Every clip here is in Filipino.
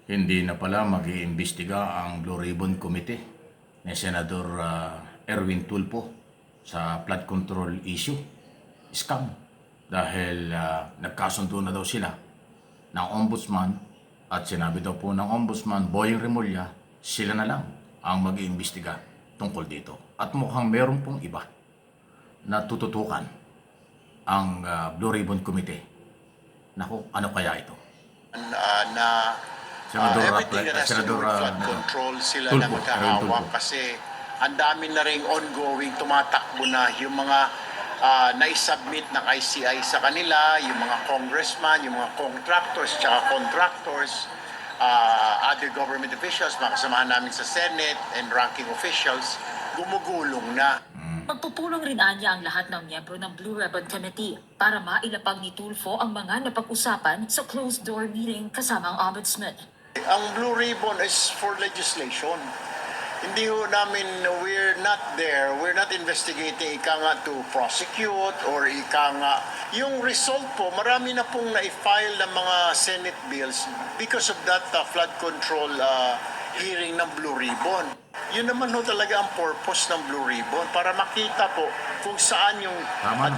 Hindi na pala mag-iimbestiga ang Blue Ribbon Committee ni Senador Erwin Tulfo sa flood control issue, scam. Dahil nagkasundo na daw sila ng ombudsman at sinabi daw po ng ombudsman, Boying Remulla, sila na lang ang mag-iimbestiga tungkol dito. At mukhang meron pong iba na tututukan ang Blue Ribbon Committee. Naku, ano kaya ito? Na everything that has to do with flood Tulfo, control sila na Tulfo, magkahawak Tulfo. kasi ang dami na ring ongoing, tumatakbo na yung mga na-submit ng ICI sa kanila, yung mga congressman, yung mga contractors, tsaka contractors, other government officials, mga kasamahan namin sa Senate and ranking officials, gumugulong na. Magpupulong rin anya ang lahat ng miyembro ng Blue Ribbon Committee para mailapag ni Tulfo ang mga napag-usapan sa closed-door meeting kasama ang ombudsman. Ang Blue Ribbon is for legislation. Hindi ho namin, we're not there, we're not investigating ika nga to prosecute or ika nga. Yung result po, marami na pong na-file ng mga Senate bills because of that flood control hearing ng Blue Ribbon. Yun naman ho talaga ang purpose ng Blue Ribbon, para makita po kung saan yung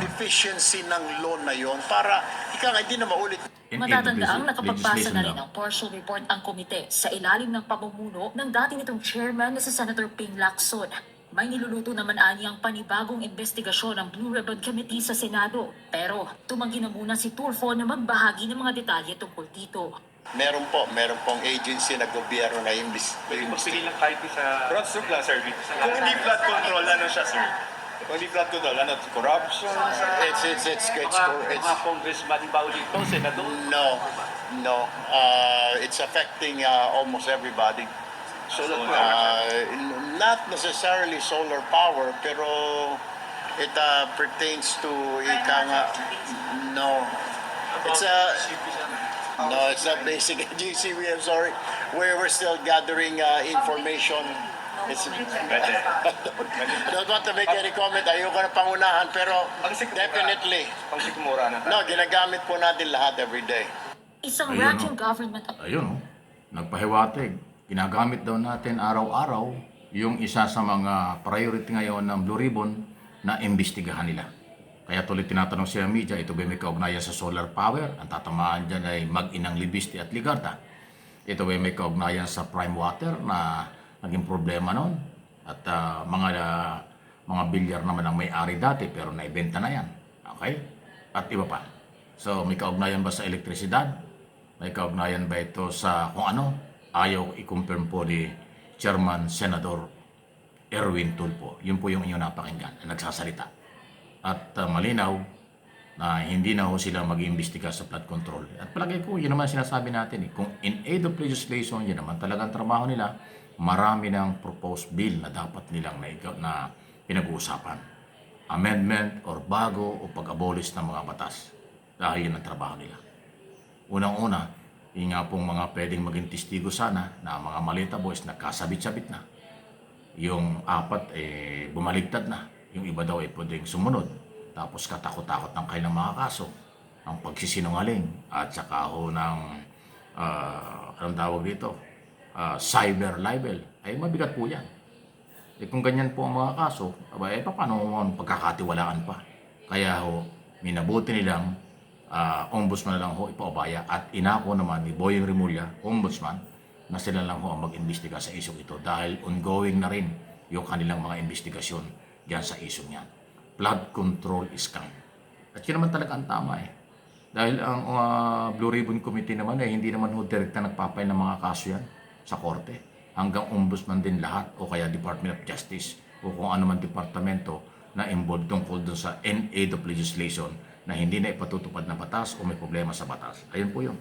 deficiency ng law na yon, para ika nga hindi na maulit. Matatandaang nakapagbasa na rin ng partial report ang komite sa ilalim ng pamumuno ng dati nitong chairman na si Senator Ping Lacson. May niluluto naman anyang panibagong investigasyon ng Blue Ribbon Committee sa Senado. Pero tumanggi na muna si Tulfo na magbahagi ng mga detalye tungkol dito. Meron pong agency na gobyerno na Magpili lang kahit sa... Broad stroke lang, sir. Kung hindi flood control, ano siya, sir? Kung hindi flood control, ano? Corruption? Mga congressman, ba dito, senador? No. It's affecting almost everybody. Solar power. Not necessarily solar power, pero it pertains to no. It's not basic GCB. I'm sorry. We're still gathering information. Don't want to make any comment. Ayoko na pangunahan, pero definitely. Pang sikmura na. No, ginagamit po natin lahat every day. Isang Ayun, ranking government Ayun, nagpahiwatig. Ginagamit daw natin araw-araw yung isa sa mga priority ngayon ng Blue Ribbon na imbestigahan nila. Kaya tuloy tinatanong siya media, ito ba may kaugnayan sa solar power? Ang tatamaan dyan ay Mag-inang Libiste at Ligarda. Ito ba may kaugnayan sa prime water na naging problema noon? At mga bilyar naman ang may-ari dati pero naibenta na yan. Okay? At iba pa. So may kaugnayan ba sa elektrisidad? May kaugnayan ba ito sa kung ano? Ayaw i-confirm po ni Chairman Senador Erwin Tulfo. Yun po yung inyong napakinggan na nagsasalita. At malinaw na hindi na ho sila mag-iimbestiga sa flood control. At palagay ko, yun naman sinasabi natin. Kung in aid of legislation, yun naman talagang trabaho nila, marami ng proposed bill na dapat nilang na pinag-uusapan. Amendment or bago o pag-abolish ng mga batas. Dahil yun ang trabaho nila. Unang-una, yung nga pong mga pwedeng maging testigo sana na mga malita boys nagkasabit-sabit na. Yung apat bumaligtad na. Yung iba daw ay pwedeng sumunod. Tapos katakot-takot ng kailang mga kaso. Ang pagsisinungaling at saka ho ng anong tawag dito? Cyber libel. Ay mabigat po yan. Kung ganyan po ang mga kaso, paano mo pagkakatiwalaan pa? Kaya ho, minabuti nilang ombudsman na lang ho ipaubaya at inako naman ni Boying Remulla, ombudsman, na sila lang ho ang mag-imbestiga sa isyong ito dahil ongoing na rin yung kanilang mga investigasyon diyan sa isyong yan. Flood control scam. At yun naman talaga ang tama eh. Dahil ang Blue Ribbon Committee naman hindi naman ho direkta nagpapay ng mga kaso yan sa korte. Hanggang ombudsman din lahat o kaya Department of Justice o kung ano man departamento na involved tungkol dun sa in aid of legislation na hindi na ipatutupad na batas o may problema sa batas. Ayun po yun.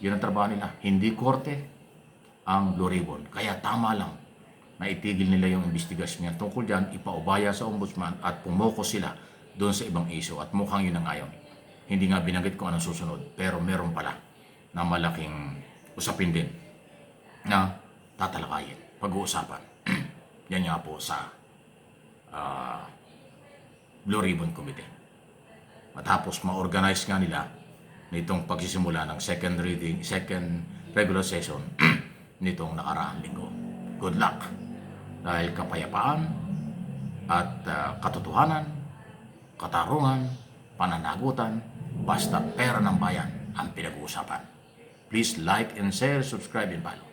Yun ang trabaho nila. Hindi korte ang Blue Ribbon. Kaya tama lang na itigil nila yung investigasyon niya tungkol dyan, ipaubaya sa ombudsman at pumoko sila doon sa ibang issue. At mukhang yun ang ngayon. Hindi nga binanggit ko anong susunod, pero meron pala na malaking usapin din na tatalakayin, pag-uusapan. Yan nga po sa Blue Ribbon Committee. Matapos ma-organize nga nila nitong pagsisimula ng second regular session nitong nakaraang linggo. Good luck! Dahil kapayapaan at katotohanan, katarungan, pananagutan, basta pera ng bayan ang pinag-uusapan. Please like and share, subscribe and follow.